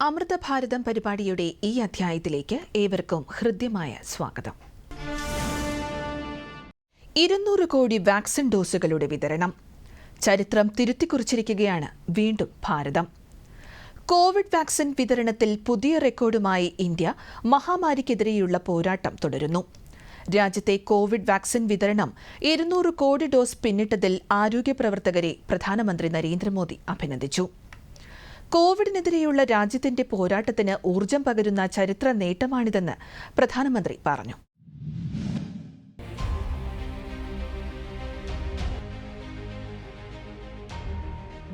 അമൃതഭാരതം പരിപാടിയുടെ ഈ അധ്യായത്തിലേക്ക് ഏവർക്കും ഹൃദ്യമായ സ്വാഗതം. 200 കോടി വാക്സിൻ ഡോസുകളുടെ വിതരണം. ചരിത്രം തിരുത്തിക്കുറിച്ചിരിക്കുകയാണ് വീണ്ടും ഭാരതം. കോവിഡ് വാക്സിൻ വിതരണത്തിൽ പുതിയ റെക്കോർഡുമായി ഇന്ത്യ മഹാമാരിക്കെതിരെയുള്ള പോരാട്ടം തുടരുന്നു. രാജ്യത്തെ കോവിഡ് വാക്സിൻ വിതരണം 200 കോടി ഡോസ് പിന്നിട്ടതിൽ ആരോഗ്യ പ്രവർത്തകരെ പ്രധാനമന്ത്രി നരേന്ദ്രമോദി അഭിനന്ദിച്ചു. കോവിഡിനെതിരെയുള്ള രാജ്യത്തിന്റെ പോരാട്ടത്തിന് ഊർജ്ജം പകരുന്ന ചരിത്ര നേട്ടമാണിതെന്ന് പ്രധാനമന്ത്രി പറഞ്ഞു.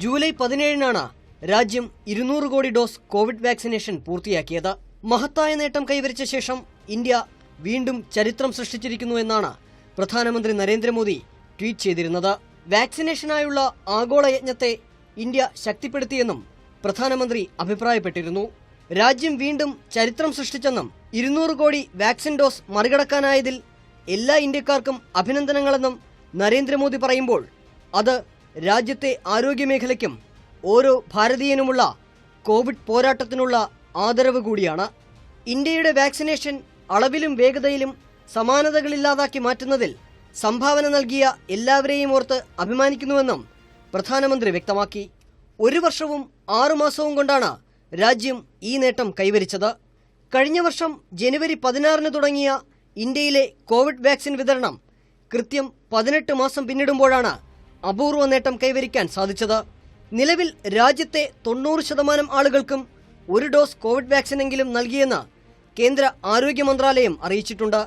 ജൂലൈ 17-നാണ് രാജ്യം 200 കോടി ഡോസ് കോവിഡ് വാക്സിനേഷൻ പൂർത്തിയാക്കിയത്. മഹത്തായ നേട്ടം കൈവരിച്ച ശേഷം ഇന്ത്യ വീണ്ടും ചരിത്രം സൃഷ്ടിച്ചിരിക്കുന്നു എന്നാണ് പ്രധാനമന്ത്രി നരേന്ദ്രമോദി ട്വീറ്റ് ചെയ്തിരുന്നത്. വാക്സിനേഷനായുള്ള ആഗോള യജ്ഞത്തെ ഇന്ത്യ ശക്തിപ്പെടുത്തിയെന്നും പ്രധാനമന്ത്രി അഭിപ്രായപ്പെട്ടിരുന്നു. രാജ്യം വീണ്ടും ചരിത്രം സൃഷ്ടിച്ചെന്നും 200 കോടി വാക്സിൻ ഡോസ് മറികടക്കാനായതിൽ എല്ലാ ഇന്ത്യക്കാർക്കും അഭിനന്ദനങ്ങളെന്നും നരേന്ദ്രമോദി പറയുമ്പോൾ അത് രാജ്യത്തെ ആരോഗ്യമേഖലയ്ക്കും ഓരോ ഭാരതീയനുമുള്ള കോവിഡ് പോരാട്ടത്തിനുള്ള ആദരവ് കൂടിയാണ്. ഇന്ത്യയുടെ വാക്സിനേഷൻ അളവിലും വേഗതയിലും സമാനതകളില്ലാതാക്കി മാറ്റുന്നതിൽ സംഭാവന നൽകിയ എല്ലാവരെയും ഓർത്ത് അഭിമാനിക്കുന്നുവെന്നും പ്രധാനമന്ത്രി വ്യക്തമാക്കി. 1 വർഷവും 6 മാസവും കൊണ്ടാണ് രാജ്യം ഈ നേട്ടം കൈവരിച്ചത്. കഴിഞ്ഞ വർഷം ജനുവരി 16-ന് തുടങ്ങിയ ഇന്ത്യയിലെ കോവിഡ് വാക്സിൻ വിതരണം കൃത്യം 18 മാസം പിന്നിടുമ്പോഴാണ് അപൂർവ നേട്ടം കൈവരിക്കാൻ സാധിച്ചത്. നിലവിൽ രാജ്യത്തെ 90% ആളുകൾക്കും 1 ഡോസ് കോവിഡ് വാക്സിനെങ്കിലും നൽകിയെന്ന് കേന്ദ്ര ആരോഗ്യ മന്ത്രാലയം അറിയിച്ചിട്ടുണ്ട്.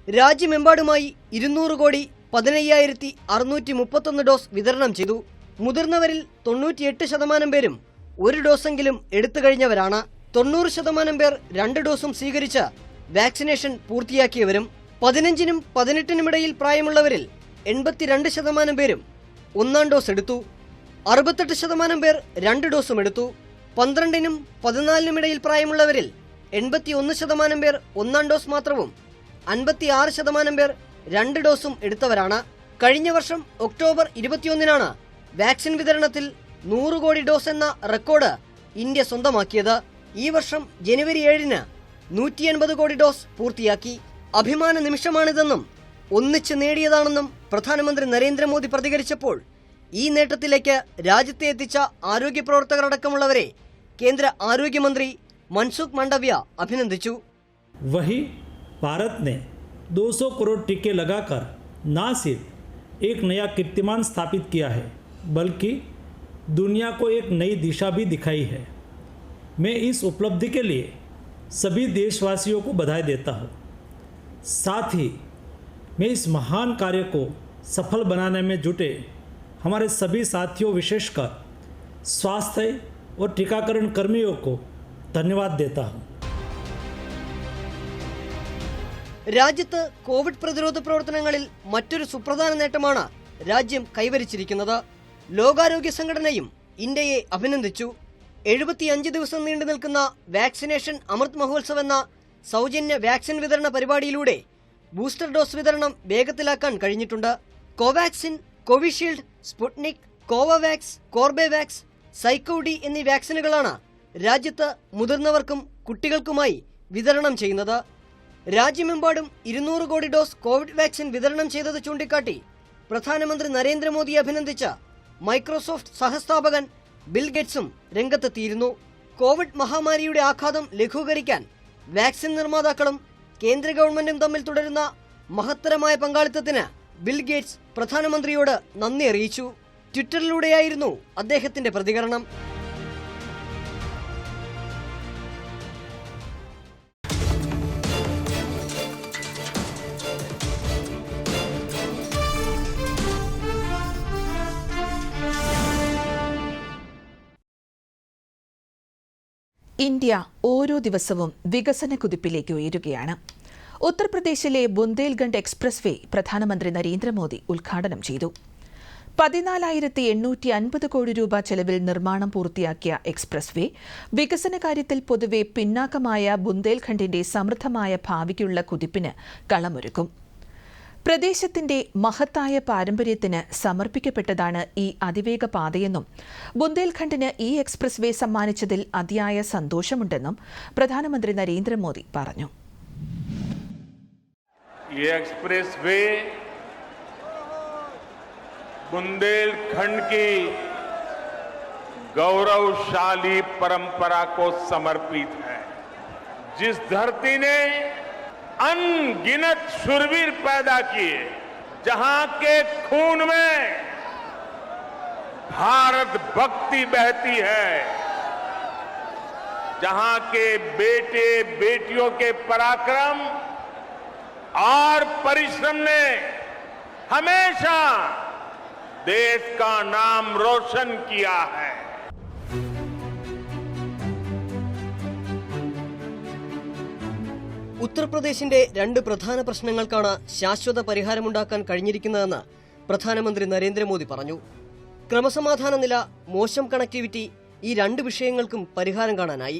രാജ്യമെമ്പാടുമായി 200 കോടി 15,631 ഡോസ് വിതരണം ചെയ്തു. മുതിർന്നവരിൽ 98% പേരും 1 ഡോസെങ്കിലും എടുത്തു കഴിഞ്ഞവരാണ്. 90% പേർ 2 ഡോസും സ്വീകരിച്ച് വാക്സിനേഷൻ പൂർത്തിയാക്കിയവരും. 15-നും 18-നും ഇടയിൽ പ്രായമുള്ളവരിൽ 82% പേരും 1-ാം ഡോസ് എടുത്തു. 68% പേർ 2 ഡോസും എടുത്തു. 12-നും 14-നും ഇടയിൽ പ്രായമുള്ളവരിൽ 81% പേർ 1-ാം ഡോസ് മാത്രവും 56% പേർ 2 ഡോസും എടുത്തവരാണ്. കഴിഞ്ഞ വർഷം ഒക്ടോബർ 21-നാണ് വാക്സിൻ വിതരണത്തിൽ 100 കോടി ഡോസ് എന്ന റെക്കോർഡ് ഇന്ത്യ സ്വന്തമാക്കിയത്. ഈ വർഷം ജനുവരി 7-ന് 180 കോടി ഡോസ് പൂർത്തിയാക്കി. അഭിമാന നിമിഷമാണിതെന്നും ഒന്നിച്ച് നേടിയതാണെന്നും പ്രധാനമന്ത്രി നരേന്ദ്രമോദി പ്രതികരിച്ചപ്പോൾ ഈ നേട്ടത്തിലേക്ക് രാജ്യത്തെ എത്തിച്ച ആരോഗ്യ പ്രവർത്തകരടക്കമുള്ളവരെ കേന്ദ്ര ആരോഗ്യമന്ത്രി മൻസുഖ് മാണ്ഡവ്യ അഭിനന്ദിച്ചു. वही भारत ने 200 करोड़ टीके लगाकर न सिर्फ एक नया कीर्तिमान स्थापित किया है बल्कि दुनिया को एक नई दिशा भी दिखाई है. मैं इस उपलब्धि के लिए सभी देशवासियों को बधाई देता हूँ. साथ ही मैं इस महान कार्य को सफल बनाने में जुटे हमारे सभी साथियों विशेषकर स्वास्थ्य और टीकाकरण कर्मियों को धन्यवाद देता हूँ. രാജ്യത്ത് കോവിഡ് പ്രതിരോധ പ്രവർത്തനങ്ങളിൽ മറ്റൊരു സുപ്രധാന നേട്ടമാണ് രാജ്യം കൈവരിച്ചിരിക്കുന്നത്. ലോകാരോഗ്യ സംഘടനയും ഇന്ത്യയെ അഭിനന്ദിച്ചു. 75 ദിവസം നീണ്ടു നിൽക്കുന്ന വാക്സിനേഷൻ അമൃത് മഹോത്സവ് എന്ന സൗജന്യ വാക്സിൻ വിതരണ പരിപാടിയിലൂടെ ബൂസ്റ്റർ ഡോസ് വിതരണം വേഗത്തിലാക്കാൻ കഴിഞ്ഞിട്ടുണ്ട്. കോവാക്സിൻ, കോവിഷീൽഡ്, സ്പുട്നിക്, കോവവാക്സ്, കോർബെവാക്സ്, സൈക്കോഡി എന്നീ വാക്സിനുകളാണ് രാജ്യത്ത് മുതിർന്നവർക്കും കുട്ടികൾക്കുമായി വിതരണം ചെയ്യുന്നത്. രാജ്യമെമ്പാടും 200 കോടി ഡോസ് കോവിഡ് വാക്സിൻ വിതരണം ചെയ്തത് ചൂണ്ടിക്കാട്ടി പ്രധാനമന്ത്രി നരേന്ദ്രമോദി അഭിനന്ദിച്ച മൈക്രോസോഫ്റ്റ് സഹസ്ഥാപകൻ ബിൽ ഗേറ്റ്സും രംഗത്തെത്തിയിരുന്നു. കോവിഡ് മഹാമാരിയുടെ ആഘാതം ലഘൂകരിക്കാൻ വാക്സിൻ നിർമ്മാതാക്കളും കേന്ദ്ര ഗവൺമെന്റും തമ്മിൽ തുടരുന്ന മഹത്തരമായ പങ്കാളിത്തത്തിന് ബിൽ ഗേറ്റ്സ് പ്രധാനമന്ത്രിയോട് നന്ദി അറിയിച്ചു. ട്വിറ്ററിലൂടെയായിരുന്നു അദ്ദേഹത്തിന്റെ പ്രതികരണം. ഇന്ത്യ ഓരോ ദിവസവും വികസന കുതിപ്പിലേക്ക് ഉയരുകയാണ്. ഉത്തർപ്രദേശിലെ ബുന്ദേൽഖണ്ഡ് എക്സ്പ്രസ് വേ പ്രധാനമന്ത്രി നരേന്ദ്രമോദി ഉദ്ഘാടനം ചെയ്തു. 14,850 കോടി രൂപ ചെലവിൽ നിർമ്മാണം പൂർത്തിയാക്കിയ എക്സ്പ്രസ് വേ വികസന കാര്യത്തിൽ പൊതുവെ പിന്നാക്കമായ ബുന്ദേൽഖണ്ഡിന്റെ സമൃദ്ധമായ ഭാവിക്കുള്ള കുതിപ്പിന് കളമൊരുക്കും. പ്രദേശത്തിന്റെ മഹത്തായ പാരമ്പര്യത്തിന് സമർപ്പിക്കപ്പെട്ടതാണ് ഈ അതിവേഗ പാതയെന്നും ബുന്ദേൽഖണ്ഡിന് ഈ എക്സ്പ്രസ് വേ സമ്മാനിച്ചതിൽ അതിയായ സന്തോഷമുണ്ടെന്നും പ്രധാനമന്ത്രി നരേന്ദ്രമോദി പറഞ്ഞു. ये एक्सप्रेस वे बुंदेलखंड की गौरवशाली परंपरा को समर्पित है. जिस धरती ने अनगिनत शूरवीर पैदा किए, जहां के खून में भारत भक्ति बहती है, जहां के बेटे बेटियों के पराक्रम और परिश्रम ने हमेशा देश का नाम रोशन किया है. ഉത്തർപ്രദേശിന്റെ രണ്ട് പ്രധാന പ്രശ്നങ്ങൾക്കാണ് ശാശ്വത പരിഹാരമുണ്ടാക്കാൻ കഴിഞ്ഞിരിക്കുന്നതെന്ന് പ്രധാനമന്ത്രി നരേന്ദ്രമോദി പറഞ്ഞു. ക്രമസമാധാന നില, മോശം കണക്ടിവിറ്റി, ഈ രണ്ട് വിഷയങ്ങൾക്കും പരിഹാരം കാണാനായി.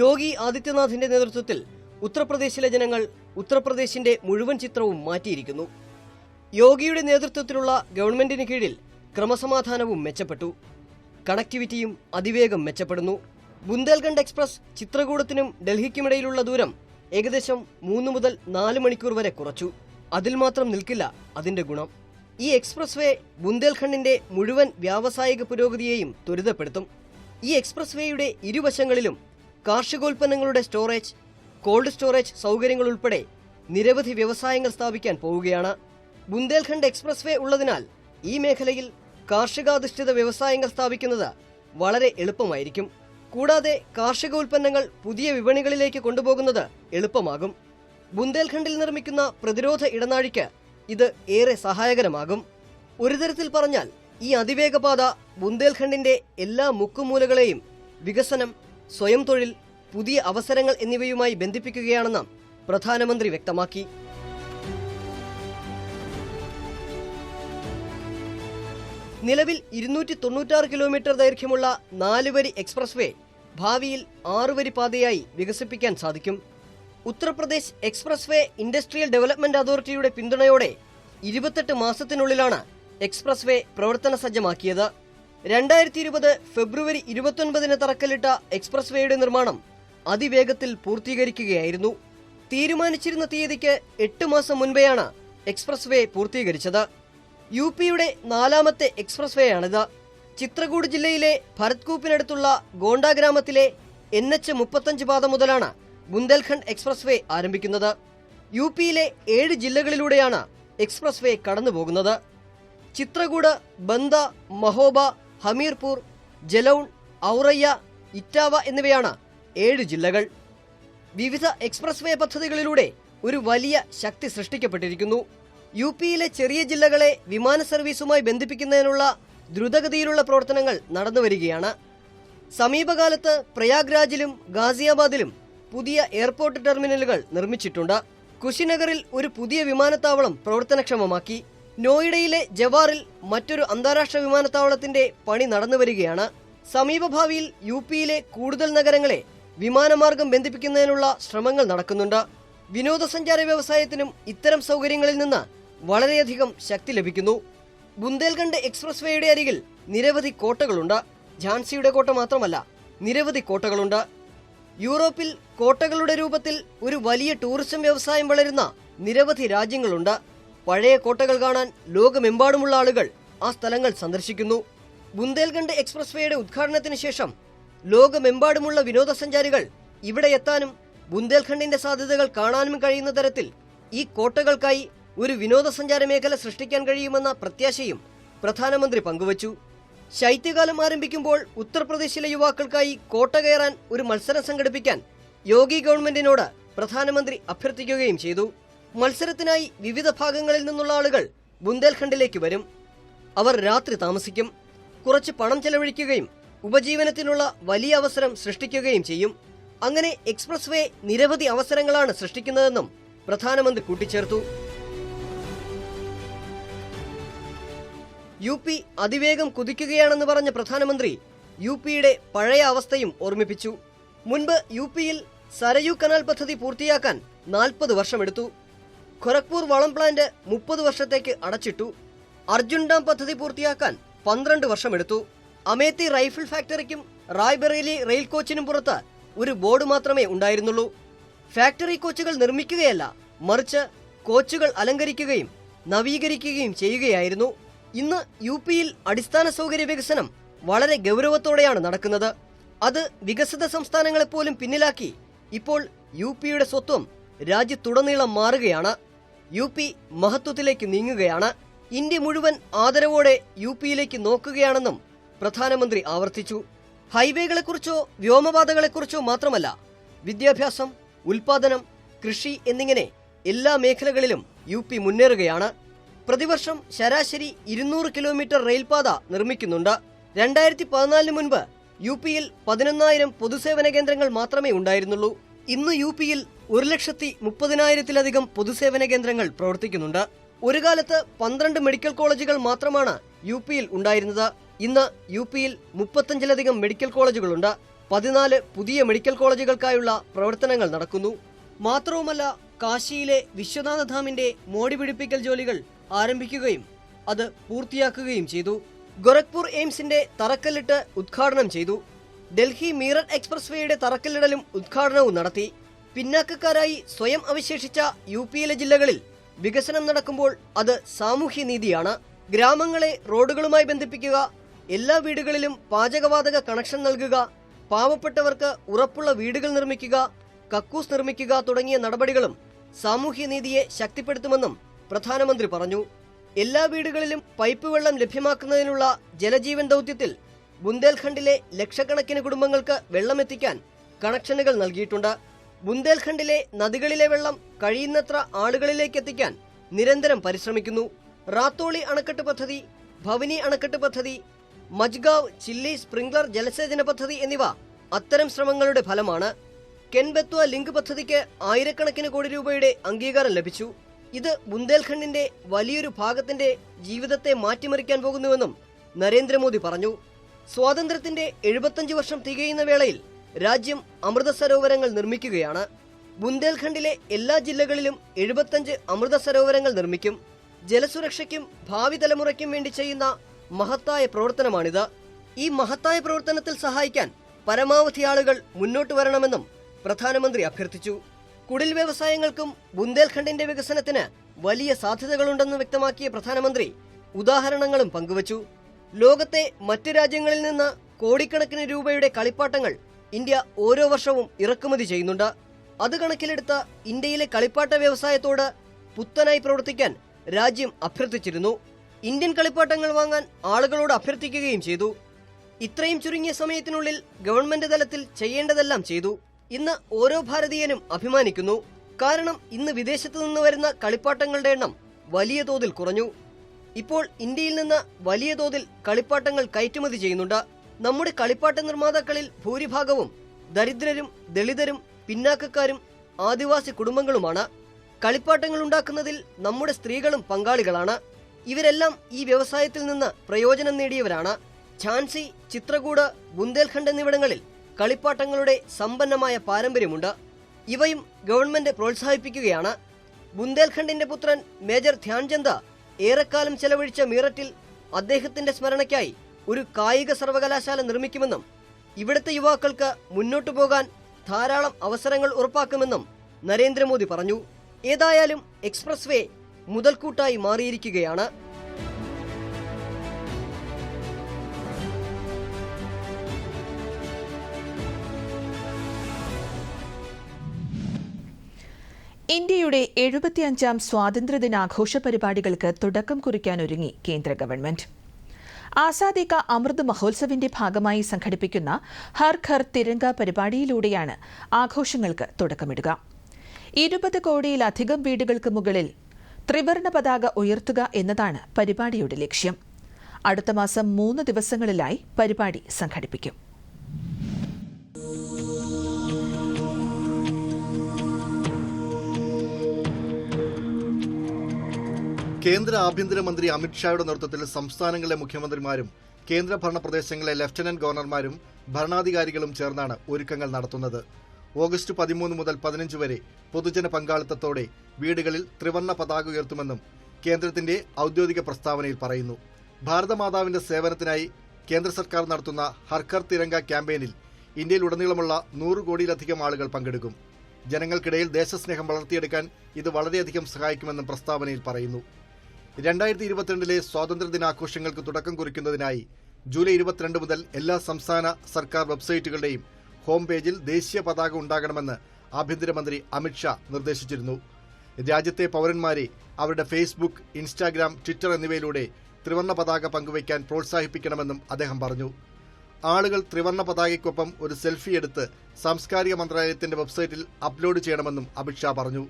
യോഗി ആദിത്യനാഥിന്റെ നേതൃത്വത്തിൽ ഉത്തർപ്രദേശിലെ ജനങ്ങൾ ഉത്തർപ്രദേശിന്റെ മുഴുവൻ ചിത്രവും മാറ്റിയിരിക്കുന്നു. യോഗിയുടെ നേതൃത്വത്തിലുള്ള ഗവൺമെന്റിന് കീഴിൽ ക്രമസമാധാനവും മെച്ചപ്പെട്ടു, കണക്ടിവിറ്റിയും അതിവേഗം മെച്ചപ്പെടുന്നു. ബുന്ദേൽഖണ്ഡ് എക്സ്പ്രസ് ചിത്രകൂടത്തിനും ഡൽഹിക്കുമിടയിലുള്ള ദൂരം ഏകദേശം 3 മുതൽ 4 മണിക്കൂർ വരെ കുറച്ചു. അതിൽ മാത്രം നിൽക്കില്ല അതിന്റെ ഗുണം. ഈ എക്സ്പ്രസ് വേ ബുന്ദേൽഖണ്ഡിന്റെ മുഴുവൻ വ്യാവസായിക പുരോഗതിയെയും ത്വരിതപ്പെടുത്തും. ഈ എക്സ്പ്രസ് വേയുടെ ഇരുവശങ്ങളിലും കാർഷികോൽപ്പന്നങ്ങളുടെ സ്റ്റോറേജ്, കോൾഡ് സ്റ്റോറേജ് സൗകര്യങ്ങൾ ഉൾപ്പെടെ നിരവധി വ്യവസായങ്ങൾ സ്ഥാപിക്കാൻ പോവുകയാണ്. ബുന്ദേൽഖണ്ഡ് എക്സ്പ്രസ് വേ ഉള്ളതിനാൽ ഈ മേഖലയിൽ കാർഷികാധിഷ്ഠിത വ്യവസായങ്ങൾ സ്ഥാപിക്കുന്നത് വളരെ എളുപ്പമായിരിക്കും. കൂടാതെ കാർഷികോൽപ്പന്നങ്ങൾ പുതിയ വിപണികളിലേക്ക് കൊണ്ടുപോകുന്നത് എളുപ്പമാകും. ബുന്ദേൽഖണ്ഡിൽ നിർമ്മിക്കുന്ന പ്രതിരോധ ഇടനാഴിക്ക് ഇത് ഏറെ സഹായകരമാകും. ഒരു തരത്തിൽ പറഞ്ഞാൽ ഈ അതിവേഗപാത ബുന്ദേൽഖണ്ഡിന്റെ എല്ലാ മുക്കുമൂലകളെയും വികസനം, സ്വയം തൊഴിൽ, പുതിയ അവസരങ്ങൾ എന്നിവയുമായി ബന്ധിപ്പിക്കുകയാണെന്ന് പ്രധാനമന്ത്രി വ്യക്തമാക്കി. നിലവിൽ 296 കിലോമീറ്റർ ദൈർഘ്യമുള്ള 4 വരി എക്സ്പ്രസ് വേ ഭാവിയിൽ 6 വരി പാതയായി വികസിപ്പിക്കാൻ സാധിക്കും. ഉത്തർപ്രദേശ് എക്സ്പ്രസ് വേ ഇൻഡസ്ട്രിയൽ ഡെവലപ്മെന്റ് അതോറിറ്റിയുടെ പിന്തുണയോടെ 28 മാസത്തിനുള്ളിലാണ് എക്സ്പ്രസ് വേ പ്രവർത്തന സജ്ജമാക്കിയത്. 2020 ഫെബ്രുവരി 29 തറക്കല്ലിട്ട എക്സ്പ്രസ് വേയുടെ നിർമ്മാണം അതിവേഗത്തിൽ പൂർത്തീകരിക്കുകയായിരുന്നു. തീരുമാനിച്ചിരുന്ന തീയതിക്ക് 8 മാസം മുൻപെയാണ് എക്സ്പ്രസ് വേ പൂർത്തീകരിച്ചത്. യുപിയുടെ 4ാമത്തെ എക്സ്പ്രസ് വേ ആണിത്. ചിത്രകൂട് ജില്ലയിലെ ഭരത്കൂപ്പിനടുത്തുള്ള ഗോണ്ട ഗ്രാമത്തിലെ NH35 പാത മുതലാണ് ബുന്ദേൽഖണ്ഡ് എക്സ്പ്രസ് വേ ആരംഭിക്കുന്നത്. യുപിയിലെ 7 ജില്ലകളിലൂടെയാണ് എക്സ്പ്രസ് വേ കടന്നുപോകുന്നത്. ചിത്രകൂട്, ബന്ദ, മഹോബ, ഹമീർപൂർ, ജലൗൺ, ഔറയ്യ, ഇറ്റാവ എന്നിവയാണ് 7 ജില്ലകൾ. വിവിധ എക്സ്പ്രസ് വേ പദ്ധതികളിലൂടെ ഒരു വലിയ ശക്തി സൃഷ്ടിക്കപ്പെട്ടിരിക്കുന്നു. യുപിയിലെ ചെറിയ ജില്ലകളെ വിമാന സർവീസുമായി ബന്ധിപ്പിക്കുന്നതിനുള്ള ദ്രുതഗതിയിലുള്ള പ്രവർത്തനങ്ങൾ നടന്നുവരികയാണ്. സമീപകാലത്ത് പ്രയാഗ്രാജിലും ഗാസിയാബാദിലും പുതിയ എയർപോർട്ട് ടെർമിനലുകൾ നിർമ്മിച്ചിട്ടുണ്ട്. കുശിനഗറിൽ ഒരു പുതിയ വിമാനത്താവളം പ്രവർത്തനക്ഷമമാക്കി. നോയിഡയിലെ ജവാറിൽ മറ്റൊരു അന്താരാഷ്ട്ര വിമാനത്താവളത്തിന്റെ പണി നടന്നുവരികയാണ്. സമീപഭാവിയിൽ യുപിയിലെ കൂടുതൽ നഗരങ്ങളെ വിമാനമാർഗം ബന്ധിപ്പിക്കുന്നതിനുള്ള ശ്രമങ്ങൾ നടക്കുന്നുണ്ട്. വിനോദസഞ്ചാര വ്യവസായത്തിനും ഇത്തരം സൗകര്യങ്ങളിൽ നിന്ന് വളരെയധികം ശക്തി ലഭിക്കുന്നു. ബുന്ദേൽഖണ്ഡ് എക്സ്പ്രസ് വേയുടെ അരികിൽ നിരവധി കോട്ടകളുണ്ട്. ഝാൻസിയുടെ കോട്ട മാത്രമല്ല, നിരവധി കോട്ടകളുണ്ട്. യൂറോപ്പിൽ കോട്ടകളുടെ രൂപത്തിൽ ഒരു വലിയ ടൂറിസം വ്യവസായം വളരുന്ന നിരവധി രാജ്യങ്ങളുണ്ട്. പഴയ കോട്ടകൾ കാണാൻ ലോകമെമ്പാടുമുള്ള ആളുകൾ ആ സ്ഥലങ്ങൾ സന്ദർശിക്കുന്നു. ബുന്ദേൽഖണ്ഡ് എക്സ്പ്രസ് വേയുടെ ഉദ്ഘാടനത്തിന് ശേഷം ലോകമെമ്പാടുമുള്ള വിനോദസഞ്ചാരികൾ ഇവിടെ എത്താനും ബുന്ദേൽഖണ്ഡിന്റെ സാധ്യതകൾ കാണാനും കഴിയുന്ന തരത്തിൽ ഈ കോട്ടകൾക്കായി ഒരു വിനോദസഞ്ചാര മേഖല സൃഷ്ടിക്കാൻ കഴിയുമെന്ന പ്രത്യാശയും പ്രധാനമന്ത്രി പങ്കുവച്ചു. ശൈത്യകാലം ആരംഭിക്കുമ്പോൾ ഉത്തർപ്രദേശിലെ യുവാക്കൾക്കായി കോട്ട കയറാൻ ഒരു മത്സരം സംഘടിപ്പിക്കാൻ യോഗി ഗവൺമെന്റിനോട് പ്രധാനമന്ത്രി അഭ്യർത്ഥിക്കുകയും ചെയ്തു. മത്സരത്തിനായി വിവിധ ഭാഗങ്ങളിൽ നിന്നുള്ള ആളുകൾ ബുന്ദേൽഖണ്ഡിലേക്ക് വരും. അവർ രാത്രി താമസിക്കും, കുറച്ച് പണം ചെലവഴിക്കുകയും ഉപജീവനത്തിനുള്ള വലിയ അവസരം സൃഷ്ടിക്കുകയും ചെയ്യും. അങ്ങനെ എക്സ്പ്രസ് വേ നിരവധി അവസരങ്ങളാണ് സൃഷ്ടിക്കുന്നതെന്നും പ്രധാനമന്ത്രി കൂട്ടിച്ചേർത്തു. യുപി അതിവേഗം കുതിക്കുകയാണെന്ന് പറഞ്ഞ പ്രധാനമന്ത്രി യുപിയുടെ പഴയ അവസ്ഥയും ഓർമ്മിപ്പിച്ചു. മുൻപ് യുപിയിൽ സരയൂ കനാൽ പദ്ധതി പൂർത്തിയാക്കാൻ 40 വർഷമെടുത്തു. ഖൊരഗ്പൂർ വളം പ്ലാന്റ് 30 വർഷത്തേക്ക് അടച്ചിട്ടു. അർജുൻ ഡാം പദ്ധതി പൂർത്തിയാക്കാൻ 12 വർഷമെടുത്തു. അമേത്തി റൈഫിൾ ഫാക്ടറിക്കും റായ്ബറേലി റെയിൽ കോച്ചിനും പുറത്ത് ഒരു ബോർഡ് മാത്രമേ ഉണ്ടായിരുന്നുള്ളൂ. ഫാക്ടറി കോച്ചുകൾ നിർമ്മിക്കുകയല്ല, മറിച്ച് കോച്ചുകൾ അലങ്കരിക്കുകയും നവീകരിക്കുകയും ചെയ്യുകയായിരുന്നു. ഇന്ന് യു.പിയിൽ അടിസ്ഥാന സൗകര്യ വികസനം വളരെ ഗൗരവത്തോടെയാണ് നടക്കുന്നത്. അത് വികസിത സംസ്ഥാനങ്ങളെപ്പോലും പിന്നിലാക്കി ഇപ്പോൾ യു.പിയുടെ സ്വത്വം രാജ്യത്തുടനീളം മാറുകയാണ്. യു.പി മഹത്വത്തിലേക്ക് നീങ്ങുകയാണ്. ഇന്ത്യ മുഴുവൻ ആദരവോടെ യു.പിയിലേക്ക് നോക്കുകയാണെന്നും പ്രധാനമന്ത്രി ആവർത്തിച്ചു. ഹൈവേകളെക്കുറിച്ചോ വ്യോമപാതകളെക്കുറിച്ചോ മാത്രമല്ല, വിദ്യാഭ്യാസം, ഉൽപാദനം, കൃഷി എന്നിങ്ങനെ എല്ലാ മേഖലകളിലും യു.പി മുന്നേറുകയാണ്. പ്രതിവർഷം ശരാശരി 200 കിലോമീറ്റർ റെയിൽപാത നിർമ്മിക്കുന്നുണ്ട്. 2014 മുൻപ് യു.പിയിൽ 11,000 പൊതുസേവന കേന്ദ്രങ്ങൾ മാത്രമേ ഉണ്ടായിരുന്നുള്ളൂ. ഇന്ന് യു.പിയിൽ 1,30,000-ലധികം പൊതുസേവന കേന്ദ്രങ്ങൾ പ്രവർത്തിക്കുന്നുണ്ട്. ഒരു കാലത്ത് 12 മെഡിക്കൽ കോളേജുകൾ മാത്രമാണ് യു.പിയിൽ ഉണ്ടായിരുന്നത്. ഇന്ന് യു.പിയിൽ 35-ലധികം മെഡിക്കൽ കോളേജുകളുണ്ട്. 14 പുതിയ മെഡിക്കൽ കോളേജുകൾക്കായുള്ള പ്രവർത്തനങ്ങൾ നടക്കുന്നു. മാത്രവുമല്ല, കാശിയിലെ വിശ്വനാഥ ധാമിന്റെ മോടി പിടിപ്പിക്കൽ ജോലികൾ ആരംഭിക്കുകയും അത് പൂർത്തിയാക്കുകയും ചെയ്തു. ഗോരഖ്പൂർ എയിംസിന്റെ തറക്കല്ലിട്ട് ഉദ്ഘാടനം ചെയ്തു. ഡൽഹി മീററ്റ് എക്സ്പ്രസ് വേയുടെ തറക്കല്ലിടലും ഉദ്ഘാടനവും നടത്തി. പിന്നാക്കക്കാരായി സ്വയം അവശേഷിച്ച യു.പിയിലെ ജില്ലകളിൽ വികസനം നടക്കുമ്പോൾ അത് സാമൂഹ്യനീതിയാണ്. ഗ്രാമങ്ങളെ റോഡുകളുമായി ബന്ധിപ്പിക്കുക, എല്ലാ വീടുകളിലും പാചകവാതക കണക്ഷൻ നൽകുക, പാവപ്പെട്ടവർക്ക് ഉറപ്പുള്ള വീടുകൾ നിർമ്മിക്കുക, കക്കൂസ് നിർമ്മിക്കുക തുടങ്ങിയ നടപടികളും സാമൂഹ്യനീതിയെ ശക്തിപ്പെടുത്തുമെന്നും പ്രധാനമന്ത്രി പറഞ്ഞു. എല്ലാ വീടുകളിലും പൈപ്പ് വെള്ളം ലഭ്യമാക്കുന്നതിനുള്ള ജലജീവൻ ദൗത്യത്തിൽ ബുന്ദേൽഖണ്ഡിലെ ലക്ഷക്കണക്കിന് കുടുംബങ്ങൾക്ക് വെള്ളമെത്തിക്കാൻ കണക്ഷനുകൾ നൽകിയിട്ടുണ്ട്. ബുന്ദേൽഖണ്ഡിലെ നദികളിലെ വെള്ളം കഴിയുന്നത്ര ആളുകളിലേക്ക് എത്തിക്കാൻ നിരന്തരം പരിശ്രമിക്കുന്നു. റാത്തോളി അണക്കെട്ട് പദ്ധതി, ഭവനി അണക്കെട്ട് പദ്ധതി, മജ്ഗാവ് ചില്ലി സ്പ്രിംഗ്ലർ ജലസേചന പദ്ധതി എന്നിവ അത്തരം ശ്രമങ്ങളുടെ ഫലമാണ്. കെൻബെത്വ ലിങ്ക് പദ്ധതിക്ക് ആയിരക്കണക്കിന് കോടി രൂപയുടെ അംഗീകാരം ലഭിച്ചു. ഇത് ബുന്ദേൽഖണ്ഡിന്റെ വലിയൊരു ഭാഗത്തിന്റെ ജീവിതത്തെ മാറ്റിമറിക്കാൻ പോകുന്നുവെന്നും നരേന്ദ്രമോദി പറഞ്ഞു. സ്വാതന്ത്ര്യത്തിന്റെ 75 വർഷം തികയുന്ന വേളയിൽ രാജ്യം അമൃത സരോവരങ്ങൾ നിർമ്മിക്കുകയാണ്. ബുന്ദേൽഖണ്ഡിലെ എല്ലാ ജില്ലകളിലും 75 അമൃത സരോവരങ്ങൾ നിർമ്മിക്കും. ജലസുരക്ഷയ്ക്കും ഭാവി തലമുറയ്ക്കും വേണ്ടി ചെയ്യുന്ന മഹത്തായ പ്രവർത്തനമാണിത്. ഈ മഹത്തായ പ്രവർത്തനത്തിൽ സഹായിക്കാൻ പരമാവധി ആളുകൾ മുന്നോട്ട് വരണമെന്നും പ്രധാനമന്ത്രി അഭ്യർത്ഥിച്ചു. കുടിൽ വ്യവസായങ്ങൾക്കും ബുന്ദേൽഖണ്ഡിന്റെ വികസനത്തിന് വലിയ സാധ്യതകളുണ്ടെന്ന് വ്യക്തമാക്കിയ പ്രധാനമന്ത്രി ഉദാഹരണങ്ങളും പങ്കുവച്ചു. ലോകത്തെ മറ്റ് രാജ്യങ്ങളിൽ നിന്ന് കോടിക്കണക്കിന് രൂപയുടെ കളിപ്പാട്ടങ്ങൾ ഇന്ത്യ ഓരോ വർഷവും ഇറക്കുമതി ചെയ്യുന്നുണ്ട്. അത് കണക്കിലെടുത്ത് ഇന്ത്യയിലെ കളിപ്പാട്ട വ്യവസായത്തോട് പുത്തനായി പ്രവർത്തിക്കാൻ രാജ്യം അഭ്യർത്ഥിച്ചിരുന്നു. ഇന്ത്യൻ കളിപ്പാട്ടങ്ങൾ വാങ്ങാൻ ആളുകളോട് അഭ്യർത്ഥിക്കുകയും ചെയ്തു. ഇത്രയും ചുരുങ്ങിയ സമയത്തിനുള്ളിൽ ഗവൺമെന്റ് തലത്തിൽ ചെയ്യേണ്ടതെല്ലാം ചെയ്തു. ഇന്ന് ഓരോ ഭാരതീയനും അഭിമാനിക്കുന്നു. കാരണം ഇന്ന് വിദേശത്തു നിന്ന് വരുന്ന കളിപ്പാട്ടങ്ങളുടെ എണ്ണം വലിയ തോതിൽ കുറഞ്ഞു. ഇപ്പോൾ ഇന്ത്യയിൽ നിന്ന് വലിയ തോതിൽ കളിപ്പാട്ടങ്ങൾ കയറ്റുമതി ചെയ്യുന്നുണ്ട്. നമ്മുടെ കളിപ്പാട്ട നിർമ്മാതാക്കളിൽ ഭൂരിഭാഗവും ദരിദ്രരും ദളിതരും പിന്നാക്കക്കാരും ആദിവാസി കുടുംബങ്ങളുമാണ്. കളിപ്പാട്ടങ്ങൾ ഉണ്ടാക്കുന്നതിൽ നമ്മുടെ സ്ത്രീകളും പങ്കാളികളാണ്. ഇവരെല്ലാം ഈ വ്യവസായത്തിൽ നിന്ന് പ്രയോജനം നേടിയവരാണ്. ഝാൻസി, ചിത്രകൂട്, ബുന്ദേൽഖണ്ഡ് എന്നിവിടങ്ങളിൽ കളിപ്പാട്ടങ്ങളുടെ സമ്പന്നമായ പാരമ്പര്യമുണ്ട്. ഇവയും ഗവൺമെന്റ് പ്രോത്സാഹിപ്പിക്കുകയാണ്. ബുന്ദേൽഖണ്ഡിന്റെ പുത്രൻ മേജർ ധ്യാൻചന്ദ് ഏറെക്കാലം ചെലവഴിച്ച മീററ്റിൽ അദ്ദേഹത്തിന്റെ സ്മരണയ്ക്കായി ഒരു കായിക സർവകലാശാല നിർമ്മിക്കുമെന്നും ഇവിടുത്തെ യുവാക്കൾക്ക് മുന്നോട്ടു പോകാൻ ധാരാളം അവസരങ്ങൾ ഉറപ്പാക്കുമെന്നും നരേന്ദ്രമോദി പറഞ്ഞു. ഏതായാലും എക്സ്പ്രസ് വേ മുതൽക്കൂട്ടായി മാറിയിരിക്കുകയാണ്. ഇന്ത്യയുടെ 75ാം സ്വാതന്ത്ര്യദിനാഘോഷ പരിപാടികൾക്ക് തുടക്കം കുറിക്കാനൊരുങ്ങി കേന്ദ്ര ഗവൺമെന്റ്. ആസാദി കാ അമൃത് മഹോത്സവിന്റെ ഭാഗമായി സംഘടിപ്പിക്കുന്ന ഹർ ഘർ തിരംഗ പരിപാടിയിലൂടെയാണ് ആഘോഷങ്ങൾക്ക് തുടക്കമിടുക. 20 കോടിയിലധികം വീടുകൾക്ക് മുകളിൽ ത്രിവർണ പതാക ഉയർത്തുക എന്നതാണ് പരിപാടിയുടെ ലക്ഷ്യം. അടുത്ത മാസം 3 ദിവസങ്ങളിലായി പരിപാടി സംഘടിപ്പിക്കും. കേന്ദ്ര ആഭ്യന്തരമന്ത്രി അമിത്ഷായുടെ നേതൃത്വത്തിൽ സംസ്ഥാനങ്ങളിലെ മുഖ്യമന്ത്രിമാരും കേന്ദ്രഭരണ പ്രദേശങ്ങളിലെ ലഫ്റ്റനന്റ് ഗവർണർമാരും ഭരണാധികാരികളും ചേർന്നാണ് ഒരുക്കങ്ങൾ നടത്തുന്നത്. ഓഗസ്റ്റ് 13 മുതൽ 15 വരെ പൊതുജന പങ്കാളിത്തത്തോടെ വീടുകളിൽ ത്രിവർണ്ണ പതാക ഉയർത്തുമെന്നും കേന്ദ്രത്തിന്റെ ഔദ്യോഗിക പ്രസ്താവനയിൽ പറയുന്നു. ഭാരതമാതാവിന്റെ സേവനത്തിനായി കേന്ദ്ര സർക്കാർ നടത്തുന്ന ഹർ ഘർ തിരംഗ ക്യാമ്പയിനിൽ ഇന്ത്യയിലുടനീളമുള്ള 100 കോടിയിലധികം ആളുകൾ പങ്കെടുക്കും. ജനങ്ങൾക്കിടയിൽ ദേശസ്നേഹം വളർത്തിയെടുക്കാൻ ഇത് വളരെയധികം സഹായിക്കുമെന്നും പ്രസ്താവനയിൽ പറയുന്നു. 2022 സ്വാതന്ത്ര്യദിനാഘോഷങ്ങൾക്ക് തുടക്കം കുറിക്കുന്നതിനായി ജൂലൈ 22 മുതൽ എല്ലാ സംസ്ഥാന സർക്കാർ വെബ്സൈറ്റുകളുടെയും ഹോം പേജിൽ ദേശീയ പതാക ഉണ്ടാകണമെന്ന് ആഭ്യന്തരമന്ത്രി അമിത്ഷാ നിർദ്ദേശിച്ചിരുന്നു. രാജ്യത്തെ പൗരന്മാരെ അവരുടെ ഫേസ്ബുക്ക്, ഇൻസ്റ്റാഗ്രാം, ട്വിറ്റർ എന്നിവയിലൂടെ ത്രിവർണ്ണ പതാക പങ്കുവയ്ക്കാൻ പ്രോത്സാഹിപ്പിക്കണമെന്നും അദ്ദേഹം പറഞ്ഞു. ആളുകൾ ത്രിവർണ്ണ പതാകയ്ക്കൊപ്പം ഒരു സെൽഫി എടുത്ത് സാംസ്കാരിക മന്ത്രാലയത്തിന്റെ വെബ്സൈറ്റിൽ അപ്ലോഡ് ചെയ്യണമെന്നും അമിത്ഷാ പറഞ്ഞു.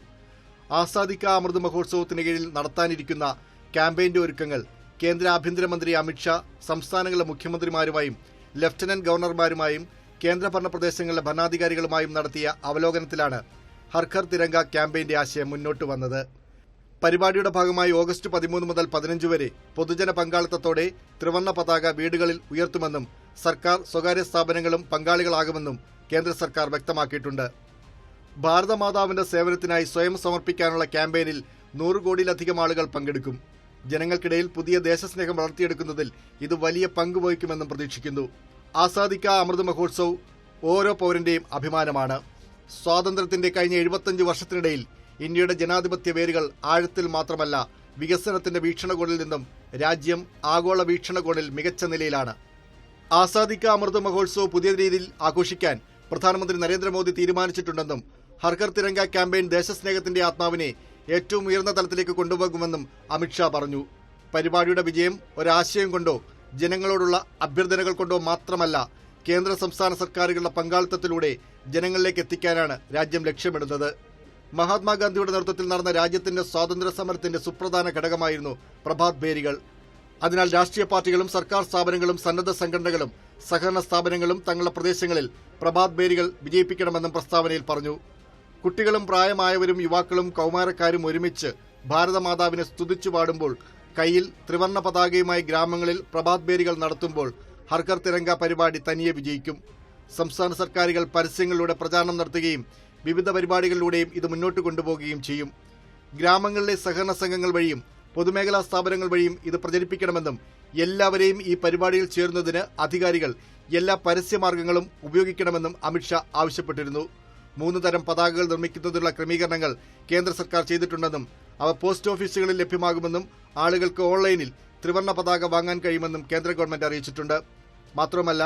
ആസാദി കാ അമൃത് മഹോത്സവത്തിന് കീഴിൽ നടത്താനിരിക്കുന്ന ക്യാമ്പയിന്റെ ഒരുക്കങ്ങൾ കേന്ദ്ര ആഭ്യന്തരമന്ത്രി അമിത്ഷാ സംസ്ഥാനങ്ങളിലെ മുഖ്യമന്ത്രിമാരുമായും ലഫ്റ്റനന്റ് ഗവർണർമാരുമായും കേന്ദ്രഭരണ പ്രദേശങ്ങളിലെ ഭരണാധികാരികളുമായും നടത്തിയ അവലോകനത്തിലാണ് ഹർ ഘർ തിരംഗ ക്യാമ്പയിന്റെ ആശയം മുന്നോട്ട് വന്നത്. പരിപാടിയുടെ ഭാഗമായി ഓഗസ്റ്റ് 13 മുതൽ 15 വരെ പൊതുജന പങ്കാളിത്തത്തോടെ ത്രിവർണ്ണ പതാക വീടുകളിൽ ഉയർത്തുമെന്നും സർക്കാർ, സ്വകാര്യ സ്ഥാപനങ്ങളും പങ്കാളികളാകുമെന്നും കേന്ദ്ര സർക്കാർ വ്യക്തമാക്കിയിട്ടുണ്ട്. ഭാരതമാതാവിന്റെ സേവനത്തിനായി സ്വയം സമർപ്പിക്കാനുള്ള ക്യാമ്പയിനിൽ 100 കോടിയിലധികം ആളുകൾ പങ്കെടുക്കും. ജനങ്ങൾക്കിടയിൽ പുതിയ ദേശസ്നേഹം വളർത്തിയെടുക്കുന്നതിൽ ഇത് വലിയ പങ്ക് വഹിക്കുമെന്നും പ്രതീക്ഷിക്കുന്നു. ആസാദി കാ അമൃത് മഹോത്സവ് ഓരോ പൗരന്റെയും അഭിമാനമാണ്. സ്വാതന്ത്ര്യത്തിന്റെ കഴിഞ്ഞ 75 വർഷത്തിനിടയിൽ ഇന്ത്യയുടെ ജനാധിപത്യ വേരുകൾ ആഴത്തിൽ മാത്രമല്ല, വികസനത്തിന്റെ വീക്ഷണകോണിൽ നിന്നും രാജ്യം ആഗോള വീക്ഷണകോണിൽ മികച്ച നിലയിലാണ്. ആസാദി കാ അമൃത് മഹോത്സവ് പുതിയ രീതിയിൽ ആഘോഷിക്കാൻ പ്രധാനമന്ത്രി നരേന്ദ്രമോദി തീരുമാനിച്ചിട്ടുണ്ടെന്നും ഹർ ഘർ തിരംഗ ക്യാമ്പയിൻ ദേശസ്നേഹത്തിന്റെ ആത്മാവിനെ ഏറ്റവും ഉയർന്ന തലത്തിലേക്ക് കൊണ്ടുപോകുമെന്നും അമിത്ഷാ പറഞ്ഞു. പരിപാടിയുടെ വിജയം ഒരാശയം കൊണ്ടോ ജനങ്ങളോടുള്ള അഭ്യർത്ഥനകൾ കൊണ്ടോ മാത്രമല്ല, കേന്ദ്ര സംസ്ഥാന സർക്കാരുകളുടെ പങ്കാളിത്തത്തിലൂടെ ജനങ്ങളിലേക്ക് എത്തിക്കാനാണ് രാജ്യം ലക്ഷ്യമിടുന്നത്. മഹാത്മാഗാന്ധിയുടെ നേതൃത്വത്തിൽ നടന്ന രാജ്യത്തിന്റെ സ്വാതന്ത്ര്യ സമരത്തിന്റെ സുപ്രധാന ഘടകമായിരുന്നു പ്രഭാത് ഭേരികൾ. അതിനാൽ രാഷ്ട്രീയ പാർട്ടികളും സർക്കാർ സ്ഥാപനങ്ങളും സന്നദ്ധ സംഘടനകളും സഹകരണ സ്ഥാപനങ്ങളും തങ്ങളുടെ പ്രദേശങ്ങളിൽ പ്രഭാത് ഭേരികൾ വിജയിപ്പിക്കണമെന്നും പ്രസ്താവനയിൽ പറഞ്ഞു. കുട്ടികളും പ്രായമായവരും യുവാക്കളും കൗമാരക്കാരും ഒരുമിച്ച് ഭാരതമാതാവിനെ സ്തുതിച്ചു പാടുമ്പോൾ, കയ്യിൽ ത്രിവർണ്ണ പതാകയുമായി ഗ്രാമങ്ങളിൽ പ്രഭാത് ഭേരികൾ നടത്തുമ്പോൾ ഹർ ഘർ തിരംഗ പരിപാടി തനിയെ വിജയിക്കും. സംസ്ഥാന സർക്കാരുകൾ പരസ്യങ്ങളിലൂടെ പ്രചാരണം നടത്തുകയും വിവിധ പരിപാടികളിലൂടെയും ഇത് മുന്നോട്ട് കൊണ്ടുപോകുകയും ചെയ്യും. ഗ്രാമങ്ങളിലെ സഹകരണ സംഘങ്ങൾ വഴിയും പൊതുമേഖലാ സ്ഥാപനങ്ങൾ വഴിയും ഇത് പ്രചരിപ്പിക്കണമെന്നും എല്ലാവരെയും ഈ പരിപാടിയിൽ ചേരുന്നതിന് അധികാരികൾ എല്ലാ പരസ്യമാർഗങ്ങളും ഉപയോഗിക്കണമെന്നും അമിത്ഷാ ആവശ്യപ്പെട്ടിരുന്നു. 3 തരം പതാകകൾ നിർമ്മിക്കുന്നതിനുള്ള ക്രമീകരണങ്ങൾ കേന്ദ്ര സർക്കാർ ചെയ്തിട്ടുണ്ടെന്നും അവ പോസ്റ്റ് ഓഫീസുകളിൽ ലഭ്യമാകുമെന്നും ആളുകൾക്ക് ഓൺലൈനിൽ ത്രിവർണ്ണ പതാക വാങ്ങാൻ കഴിയുമെന്നും കേന്ദ്ര ഗവൺമെന്റ് അറിയിച്ചിട്ടുണ്ട്. മാത്രമല്ല,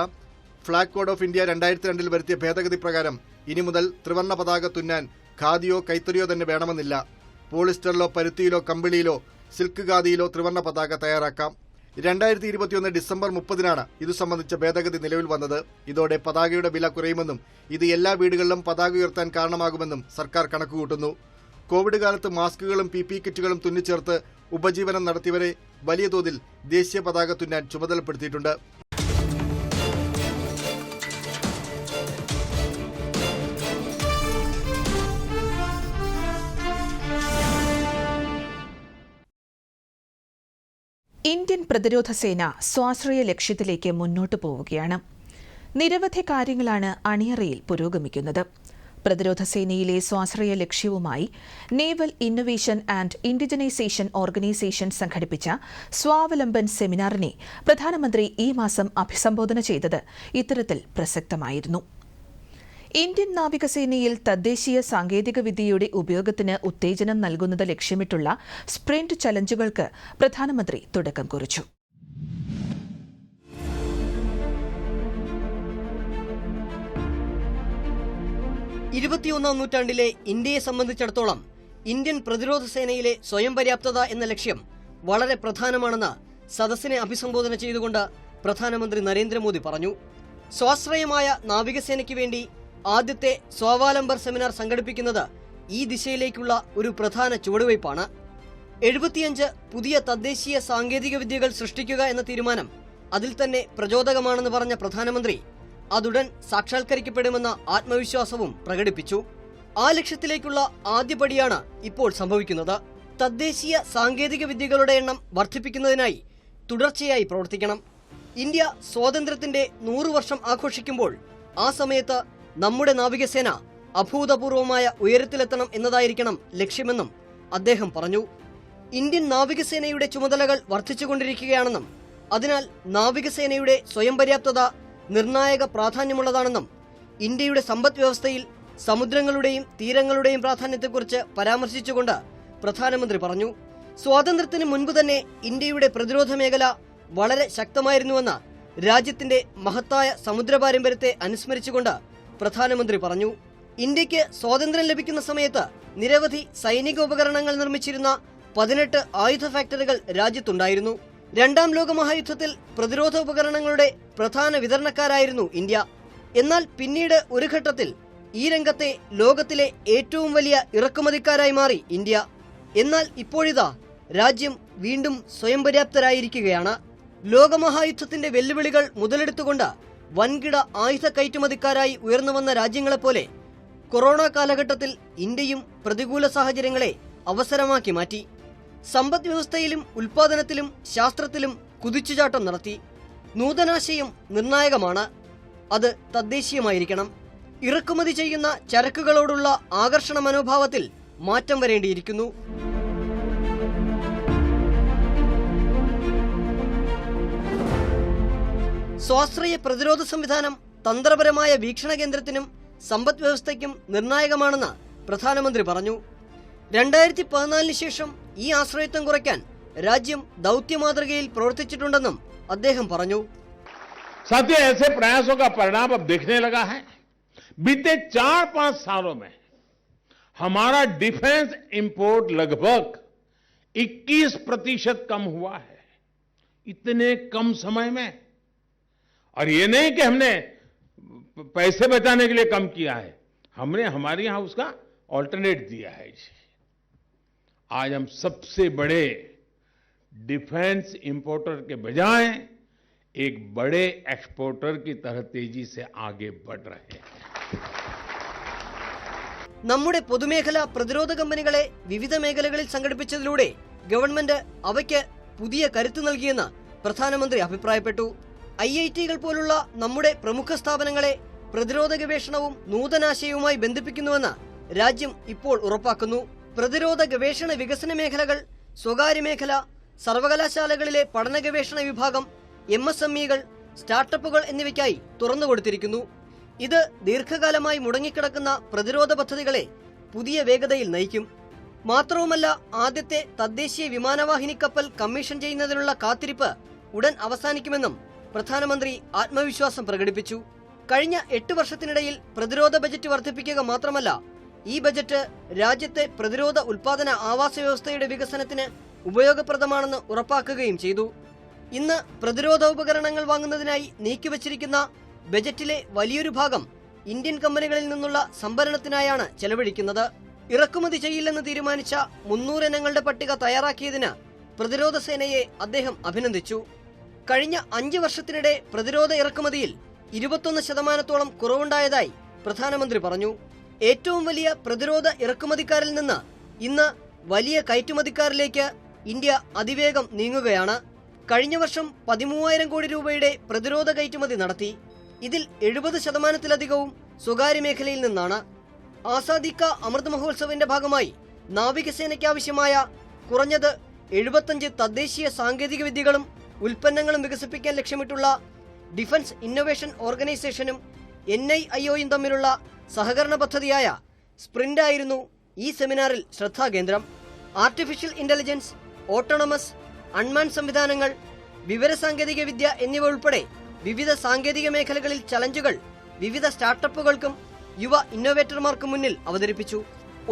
ഫ്ളാഗ് കോഡ് ഓഫ് ഇന്ത്യ 2002 വരുത്തിയ ഭേദഗതി പ്രകാരം ഇനി മുതൽ ത്രിവർണ്ണ പതാക തുന്നാൻ ഖാദിയോ കൈത്തറിയോ തന്നെ വേണമെന്നില്ല. പോളിസ്റ്ററിലോ പരുത്തിയിലോ കമ്പിളിയിലോ സിൽക്ക് ഖാദിയിലോ ത്രിവർണ്ണ പതാക തയ്യാറാക്കാം. 2021 ഡിസംബർ 30 ഇതു സംബന്ധിച്ച ഭേദഗതി നിലവിൽ വന്നത്. ഇതോടെ പതാകയുടെ വില കുറയുമെന്നും ഇത് എല്ലാ വീടുകളിലും പതാക ഉയർത്താൻ കാരണമാകുമെന്നും സർക്കാർ കണക്കുകൂട്ടുന്നു. കോവിഡ് കാലത്ത് മാസ്കുകളും PPE കിറ്റുകളും തുന്നിച്ചേർത്ത് ഉപജീവനം നടത്തിയവരെ വലിയ തോതിൽ ദേശീയ പതാക തുന്നാൻ ചുമതലപ്പെടുത്തിയിട്ടുണ്ട്. ഇന്ത്യൻ പ്രതിരോധ സേന സ്വാശ്രയ ലക്ഷ്യത്തിലേക്ക് മുന്നോട്ടു പോവുകയാണ്. നിരവധി കാര്യങ്ങളാണ് അണിയറയിൽ പുരോഗമിക്കുന്നത്. പ്രതിരോധ സേനയിലെ സ്വാശ്രയ ലക്ഷ്യവുമായി നേവൽ ഇന്നൊവേഷൻ ആൻഡ് ഇൻഡിജനൈസേഷൻ ഓർഗനൈസേഷൻ സംഘടിപ്പിച്ച സ്വാവലംബൻ സെമിനാറിനെ പ്രധാനമന്ത്രി ഈ മാസം അഭിസംബോധന ചെയ്തത് ഇത്തരത്തിൽ പ്രസക്തമായിരുന്നു. ഇന്ത്യൻ നാവികസേനയിൽ തദ്ദേശീയ സാങ്കേതികവിദ്യയുടെ ഉപയോഗത്തിന് ഉത്തേജനം നൽകുന്നത് ലക്ഷ്യമിട്ടുള്ള സ്പ്രിന്റ് ചലഞ്ചുകൾക്ക് പ്രധാനമന്ത്രി തുടക്കം കുറിച്ചു. ഇരുപത്തിയൊന്നാം നൂറ്റാണ്ടിലെ ഇന്ത്യയെ സംബന്ധിച്ചിടത്തോളം ഇന്ത്യൻ പ്രതിരോധ സേനയിലെ സ്വയം പര്യാപ്തത എന്ന ലക്ഷ്യം വളരെ പ്രധാനമാണെന്ന് സദസ്സിനെ അഭിസംബോധന ചെയ്തുകൊണ്ട് പ്രധാനമന്ത്രി നരേന്ദ്രമോദി പറഞ്ഞു. സ്വാശ്രയമായ നാവികസേനയ്ക്ക് വേണ്ടി ആദ്യത്തെ സ്വാവലംബർ സെമിനാർ സംഘടിപ്പിക്കുന്നത് ഈ ദിശയിലേക്കുള്ള ഒരു പ്രധാന ചുവടുവയ്പ്പാണ്. 75 പുതിയ തദ്ദേശീയ സാങ്കേതിക വിദ്യകൾ സൃഷ്ടിക്കുക എന്ന തീരുമാനം അതിൽ തന്നെ പ്രചോദകമാണെന്ന് പറഞ്ഞ പ്രധാനമന്ത്രി അതുടൻ സാക്ഷാത്കരിക്കപ്പെടുമെന്ന ആത്മവിശ്വാസവും പ്രകടിപ്പിച്ചു. ആ ലക്ഷ്യത്തിലേക്കുള്ള ആദ്യപടിയാണ് ഇപ്പോൾ സംഭവിക്കുന്നത്. തദ്ദേശീയ സാങ്കേതിക വിദ്യകളുടെ എണ്ണം വർദ്ധിപ്പിക്കുന്നതിനായി തുടർച്ചയായി പ്രവർത്തിക്കണം. ഇന്ത്യ സ്വാതന്ത്ര്യത്തിന്റെ 100 വർഷം ആഘോഷിക്കുമ്പോൾ ആ സമയത്ത് നമ്മുടെ നാവികസേന അഭൂതപൂർവമായ ഉയരത്തിലെത്തണം എന്നതായിരിക്കണം ലക്ഷ്യമെന്നും അദ്ദേഹം പറഞ്ഞു. ഇന്ത്യൻ നാവികസേനയുടെ ചുമതലകൾ വർദ്ധിച്ചുകൊണ്ടിരിക്കുകയാണെന്നും അതിനാൽ നാവികസേനയുടെ സ്വയം പര്യാപ്തത നിർണായക പ്രാധാന്യമുള്ളതാണെന്നും ഇന്ത്യയുടെ സമ്പദ് വ്യവസ്ഥയിൽ സമുദ്രങ്ങളുടെയും തീരങ്ങളുടെയും പ്രാധാന്യത്തെക്കുറിച്ച് പരാമർശിച്ചുകൊണ്ട് പ്രധാനമന്ത്രി പറഞ്ഞു. സ്വാതന്ത്ര്യത്തിന് മുൻപ് തന്നെ ഇന്ത്യയുടെ പ്രതിരോധ മേഖല വളരെ ശക്തമായിരുന്നുവെന്ന് രാജ്യത്തിന്റെ മഹത്തായ സമുദ്ര പാരമ്പര്യത്തെ അനുസ്മരിച്ചുകൊണ്ട് പ്രധാനമന്ത്രി പറഞ്ഞു. ഇന്ത്യക്ക് സ്വാതന്ത്ര്യം ലഭിക്കുന്ന സമയത്ത് നിരവധി സൈനിക ഉപകരണങ്ങൾ നിർമ്മിച്ചിരുന്ന 18 ആയുധ ഫാക്ടറികൾ രാജ്യത്തുണ്ടായിരുന്നു. രണ്ടാം ലോക മഹായുദ്ധത്തിൽ പ്രതിരോധ ഉപകരണങ്ങളുടെ പ്രധാന വിതരണക്കാരായിരുന്നു ഇന്ത്യ. എന്നാൽ പിന്നീട് ഒരു ഘട്ടത്തിൽ ഈ രംഗത്തെ ലോകത്തിലെ ഏറ്റവും വലിയ ഇറക്കുമതിക്കാരായി മാറി ഇന്ത്യ. എന്നാൽ ഇപ്പോഴിതാ രാജ്യം വീണ്ടും സ്വയം പര്യാപ്തരായിരിക്കുകയാണ്. ലോകമഹായുദ്ധത്തിന്റെ വെല്ലുവിളികൾ മുതലെടുത്തുകൊണ്ട് വൻകിട ആയുധ കയറ്റുമതിക്കാരായി ഉയർന്നുവന്ന രാജ്യങ്ങളെപ്പോലെ കൊറോണ കാലഘട്ടത്തിൽ ഇന്ത്യയും പ്രതികൂല സാഹചര്യങ്ങളെ അവസരമാക്കി മാറ്റി. സമ്പദ് വ്യവസ്ഥയിലും ഉൽപാദനത്തിലും ശാസ്ത്രത്തിലും കുതിച്ചുചാട്ടം നടത്തി. നൂതനാശയം നിർണായകമാണ്. അത് തദ്ദേശീയമായിരിക്കണം. ഇറക്കുമതി ചെയ്യുന്ന ചരക്കുകളോടുള്ള ആകർഷണ മനോഭാവത്തിൽ മാറ്റം വരേണ്ടിയിരിക്കുന്നു. സ്വാശ്രയ പ്രതിരോധ സംവിധാനം തന്ത്രപരമായ വീക്ഷണ കേന്ദ്രത്തിനും സമ്പദ് വ്യവസ്ഥയ്ക്കും നിർണായകമാണെന്ന് പ്രധാനമന്ത്രി പറഞ്ഞു. 2014 ശേഷം ഈ ആശ്രയത്വം കുറയ്ക്കാൻ രാജ്യം ദൗത്യമാതൃകയിൽ പ്രവർത്തിച്ചിട്ടുണ്ടെന്നും അദ്ദേഹം പറഞ്ഞു. साथियों, ऐसे प्रयासों का परिणाम अब दिखने लगा है. बीते 4-5 सालों में हमारा डिफेंस इंपोर्ट लगभग 21% कम हुआ है. इतने कम समय में. और ये नहीं कि हमने पैसे बचाने के लिए कम किया है, हमने हमारे यहां उसका ऑल्टरनेट दिया है. आज हम सबसे बड़े डिफेंस इंपोर्टर के बजाय एक बड़े एक्सपोर्टर की तरह तेजी से आगे बढ़ रहे हैं. നമ്മുടെ പൊതുമേഖലാ പ്രതിരോധ കമ്പനികളെ വിവിധ മേഖലകളിൽ സംഘടിപ്പിച്ചതിലൂടെ ഗവൺമെന്റ് അവയ്ക്ക് പുതിയ കരുത്ത് നൽകിയെന്ന് പ്രധാനമന്ത്രി അഭിപ്രായപ്പെട്ടു. IIT-കൾ പോലുള്ള നമ്മുടെ പ്രമുഖ സ്ഥാപനങ്ങളെ പ്രതിരോധ ഗവേഷണവും നൂതനാശയവുമായി ബന്ധിപ്പിക്കുന്നുവെന്ന് രാജ്യം ഇപ്പോൾ ഉറപ്പാക്കുന്നു. പ്രതിരോധ ഗവേഷണ വികസന മേഖലകൾ, സ്വകാര്യ മേഖല, സർവകലാശാലകളിലെ പഠന ഗവേഷണ വിഭാഗം, MSME-കൾ, സ്റ്റാർട്ടപ്പുകൾ എന്നിവയ്ക്കായി തുറന്നുകൊടുത്തിരിക്കുന്നു. ഇത് ദീർഘകാലമായി മുടങ്ങിക്കിടക്കുന്ന പ്രതിരോധ പദ്ധതികളെ പുതിയ വേഗതയിൽ നയിക്കും. മാത്രവുമല്ല, ആദ്യത്തെ തദ്ദേശീയ വിമാനവാഹിനി കപ്പൽ കമ്മീഷൻ ചെയ്യുന്നതിനുള്ള കാത്തിരിപ്പ് ഉടൻ അവസാനിക്കുമെന്നും പ്രധാനമന്ത്രി ആത്മവിശ്വാസം പ്രകടിപ്പിച്ചു. കഴിഞ്ഞ 8 വർഷത്തിനിടയിൽ പ്രതിരോധ ബജറ്റ് വർദ്ധിപ്പിക്കുക മാത്രമല്ല, ഈ ബജറ്റ് രാജ്യത്തെ പ്രതിരോധ ഉൽപാദന ആവാസ വ്യവസ്ഥയുടെ വികസനത്തിന് ഉപയോഗപ്രദമാണെന്ന് ഉറപ്പാക്കുകയും ചെയ്തു. ഇന്ന് പ്രതിരോധ ഉപകരണങ്ങൾ വാങ്ങുന്നതിനായി നീക്കിവച്ചിരിക്കുന്ന ബജറ്റിലെ വലിയൊരു ഭാഗം ഇന്ത്യൻ കമ്പനികളിൽ നിന്നുള്ള സംഭരണത്തിനായാണ് ചെലവഴിക്കുന്നത്. ഇറക്കുമതി ചെയ്യില്ലെന്ന് തീരുമാനിച്ച 300 ഇനങ്ങളുടെ പട്ടിക തയ്യാറാക്കിയതിന് പ്രതിരോധ സേനയെ അദ്ദേഹം അഭിനന്ദിച്ചു. കഴിഞ്ഞ 5 വർഷത്തിനിടെ പ്രതിരോധ ഇറക്കുമതിയിൽ 21% കുറവുണ്ടായതായി പ്രധാനമന്ത്രി പറഞ്ഞു. ഏറ്റവും വലിയ പ്രതിരോധ ഇറക്കുമതിക്കാരിൽ നിന്ന് ഇന്ന് വലിയ കയറ്റുമതിക്കാരിലേക്ക് ഇന്ത്യ അതിവേഗം നീങ്ങുകയാണ്. കഴിഞ്ഞ വർഷം 13,000 കോടി രൂപയുടെ പ്രതിരോധ കയറ്റുമതി നടത്തി. ഇതിൽ 70%-ലധികവും സ്വകാര്യ മേഖലയിൽ നിന്നാണ്. ആസാദി കാ അമൃത് മഹോത്സവിന്റെ ഭാഗമായി നാവികസേനയ്ക്കാവശ്യമായ കുറഞ്ഞത് 75 തദ്ദേശീയ സാങ്കേതിക വിദ്യകളും ഉൽപ്പന്നങ്ങളും വികസിപ്പിക്കാൻ ലക്ഷ്യമിട്ടുള്ള ഡിഫൻസ് ഇന്നൊവേഷൻ ഓർഗനൈസേഷനും NIIOയും തമ്മിലുള്ള സഹകരണ പദ്ധതിയായ സ്പ്രിന്റ് ആയിരുന്നു ഈ സെമിനാറിൽ ശ്രദ്ധാകേന്ദ്രം. ആർട്ടിഫിഷ്യൽ ഇന്റലിജൻസ്, ഓട്ടോണമസ്, അൺമാൻ സംവിധാനങ്ങൾ, വിവരസാങ്കേതിക വിദ്യ എന്നിവ ഉൾപ്പെടെ വിവിധ സാങ്കേതിക മേഖലകളിൽ ചലഞ്ചുകൾ വിവിധ സ്റ്റാർട്ടപ്പുകൾക്കും യുവ ഇന്നോവേറ്റർമാർക്കും മുന്നിൽ അവതരിപ്പിച്ചു.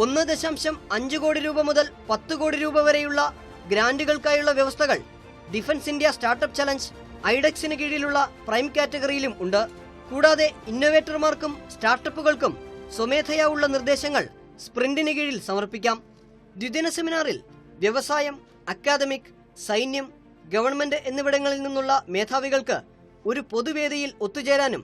1.5 കോടി രൂപ മുതൽ 10 കോടി രൂപ വരെയുള്ള ഗ്രാന്റുകൾക്കായുള്ള വ്യവസ്ഥകൾ ഡിഫൻസ് ഇന്ത്യ സ്റ്റാർട്ടപ്പ് ചലഞ്ച് ഐഡെക്സിന് കീഴിലുള്ള പ്രൈം കാറ്റഗറിയിലും ഉണ്ട്. കൂടാതെ ഇന്നോവേറ്റർമാർക്കും സ്റ്റാർട്ടപ്പുകൾക്കും സ്വമേധയാ ഉള്ള നിർദ്ദേശങ്ങൾ സ്പ്രിന്റിന് കീഴിൽ സമർപ്പിക്കാം. ദ്വിദിന സെമിനാറിൽ വ്യവസായം, അക്കാദമിക്, സൈന്യം, ഗവൺമെന്റ് എന്നിവിടങ്ങളിൽ നിന്നുള്ള മേധാവികൾക്ക് ഒരു പൊതുവേദിയിൽ ഒത്തുചേരാനും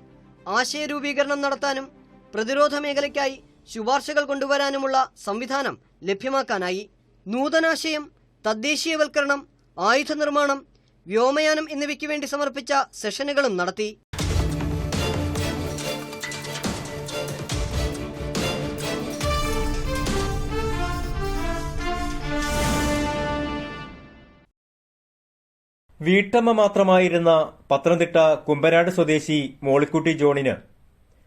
ആശയരൂപീകരണം നടത്താനും പ്രതിരോധ മേഖലയ്ക്കായി ശുപാർശകൾ കൊണ്ടുവരാനുമുള്ള സംവിധാനം ലഭ്യമാക്കാനായി. നൂതനാശയം, തദ്ദേശീയവൽക്കരണം, ആയുധ നിർമ്മാണം, വ്യോമയാനം എന്നിവയ്ക്ക് വേണ്ടി സമർപ്പിച്ച സെഷനുകളും നടത്തി. വീട്ടമ്മ മാത്രമായിരുന്ന പത്തനംതിട്ട കുമ്പനാട് സ്വദേശി മോളിക്കുട്ടി ജോണിന്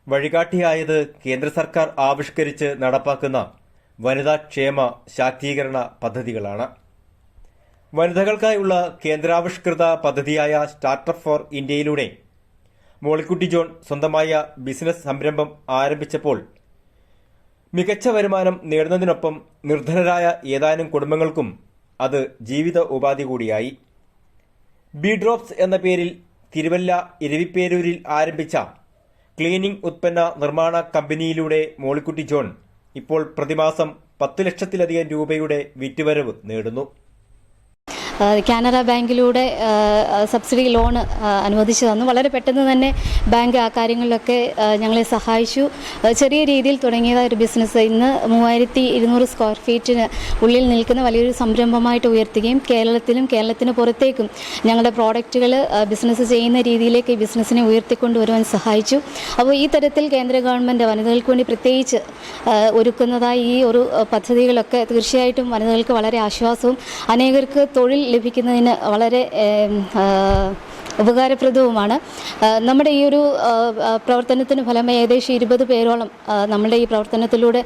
വഴികാട്ടിയായത് കേന്ദ്ര സർക്കാർ ആവിഷ്കരിച്ച് നടപ്പാക്കുന്ന വനിതാ ക്ഷേമ ശാക്തീകരണ പദ്ധതികളാണ്. വനിതകൾക്കായുള്ള കേന്ദ്രാവിഷ്കൃത പദ്ധതിയായ സ്റ്റാർട്ടപ്പ് ഫോർ ഇന്ത്യയിലൂടെ മോളിക്കുട്ടി ജോൺ സ്വന്തമായ ബിസിനസ് സംരംഭം ആരംഭിച്ചപ്പോൾ മികച്ച വരുമാനം നേടുന്നതിനൊപ്പം നിർധനരായ ഏതാനും കുടുംബങ്ങൾക്കും അത് ജീവിത ഉപാധി കൂടിയായി. ബി ഡ്രോപ്സ് എന്ന പേരിൽ തിരുവല്ല ഇരവിപ്പേരൂരിൽ ആരംഭിച്ച ക്ലീനിംഗ് ഉത്പന്ന നിർമ്മാണ കമ്പനിയിലൂടെ മോളിക്കുട്ടി ജോൺ ഇപ്പോൾ പ്രതിമാസം 10 ലക്ഷത്തിലധികം രൂപയുടെ വിറ്റുവരവ് നേടുന്നു. കാനറ ബാങ്കിലൂടെ സബ്സിഡി ലോൺ അനുവദിച്ചു തന്നു. വളരെ പെട്ടെന്ന് തന്നെ ബാങ്ക് ആ കാര്യങ്ങളിലൊക്കെ ഞങ്ങളെ സഹായിച്ചു. ചെറിയ രീതിയിൽ തുടങ്ങിയ ഒരു ബിസിനസ് ഇന്ന് 3200 സ്ക്വയർ ഫീറ്റിന് ഉള്ളിൽ നിൽക്കുന്ന വലിയൊരു സംരംഭമായിട്ട് ഉയർത്തുകയും കേരളത്തിലും കേരളത്തിന് പുറത്തേക്കും ഞങ്ങളുടെ പ്രോഡക്റ്റുകൾ ബിസിനസ് ചെയ്യുന്ന രീതിയിലേക്ക് ഈ ബിസിനസ്സിനെ ഉയർത്തിക്കൊണ്ടുവരുവാൻ സഹായിച്ചു. അപ്പോൾ ഈ തരത്തിൽ കേന്ദ്ര ഗവൺമെൻറ് വനിതകൾക്ക് വേണ്ടി പ്രത്യേകിച്ച് ഒരുക്കുന്നതായി ഈ ഒരു പദ്ധതികളൊക്കെ തീർച്ചയായിട്ടും വനിതകൾക്ക് വളരെ ആശ്വാസവും അനേകർക്ക് തൊഴിൽ ലഭിക്കുന്നതിന് വളരെ ഉപകാരപ്രദവുമാണ്. നമ്മുടെ ഈ ഒരു പ്രവർത്തനത്തിന് ഫലമായി ഏകദേശം 20 പേരോളം നമ്മുടെ ഈ പ്രവർത്തനത്തിലൂടെ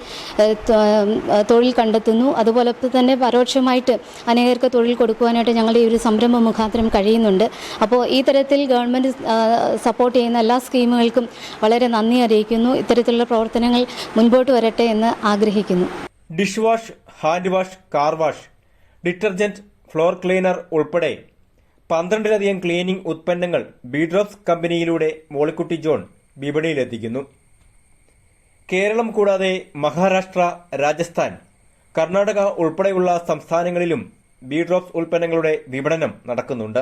തൊഴിൽ കണ്ടെത്തുന്നു. അതുപോലെ തന്നെ പരോക്ഷമായിട്ട് അനേകർക്ക് തൊഴിൽ കൊടുക്കുവാനായിട്ട് ഞങ്ങളുടെ ഈ ഒരു സംരംഭം മുഖാന്തരം കഴിയുന്നുണ്ട്. അപ്പോൾ ഈ തരത്തിൽ ഗവൺമെൻറ് സപ്പോർട്ട് ചെയ്യുന്ന എല്ലാ സ്കീമുകൾക്കും വളരെ നന്ദി അറിയിക്കുന്നു. ഇത്തരത്തിലുള്ള പ്രവർത്തനങ്ങൾ മുൻപോട്ട് വരട്ടെ എന്ന് ആഗ്രഹിക്കുന്നു. Dish wash, hand wash, car wash, detergent, floor cleaner ഉൾപ്പെടെ 12ലധികം ക്ലീനിംഗ് ഉത്പന്നങ്ങൾ ബി ഡ്രോപ്സ് കമ്പനിയിലൂടെ മോളിക്കുട്ടി ജോൺ വിപണിയിലെത്തിക്കുന്നു. കേരളം കൂടാതെ മഹാരാഷ്ട്ര, രാജസ്ഥാൻ, കർണാടക ഉൾപ്പെടെയുള്ള സംസ്ഥാനങ്ങളിലും ബി ഡ്രോപ്സ് ഉൽപ്പന്നങ്ങളുടെ വിപണനം നടക്കുന്നുണ്ട്.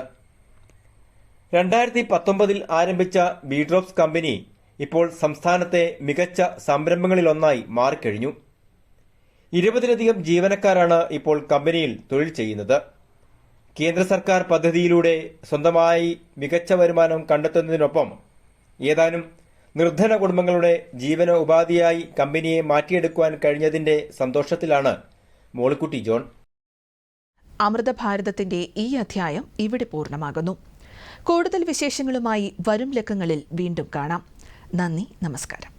2019 ആരംഭിച്ച ബി ഡ്രോപ്സ് കമ്പനി ഇപ്പോൾ സംസ്ഥാനത്തെ മികച്ച സംരംഭങ്ങളിലൊന്നായി മാറിക്കഴിഞ്ഞു. 20ലധികം ജീവനക്കാരാണ് ഇപ്പോൾ കമ്പനിയിൽ തൊഴിൽ ചെയ്യുന്നത്. കേന്ദ്ര സർക്കാർ പദ്ധതിയിലൂടെ സ്വന്തമായി മികച്ച വരുമാനം കണ്ടെത്തുന്നതിനൊപ്പം ഏതാനും നിർധന കുടുംബങ്ങളുടെ ജീവന ഉപാധിയായി കമ്പനിയെ മാറ്റിയെടുക്കുവാൻ കഴിഞ്ഞതിന്റെ സന്തോഷത്തിലാണ് മോളിക്കുട്ടി ജോൺ. അമൃതഭാരതത്തിന്റെ ഈ അധ്യായം ഇവിടെ പൂർണ്ണമാകുന്നു. കൂടുതൽ വിശേഷങ്ങളുമായി വരും ലക്കങ്ങളിൽ വീണ്ടും കാണാം. നന്ദി, നമസ്കാരം.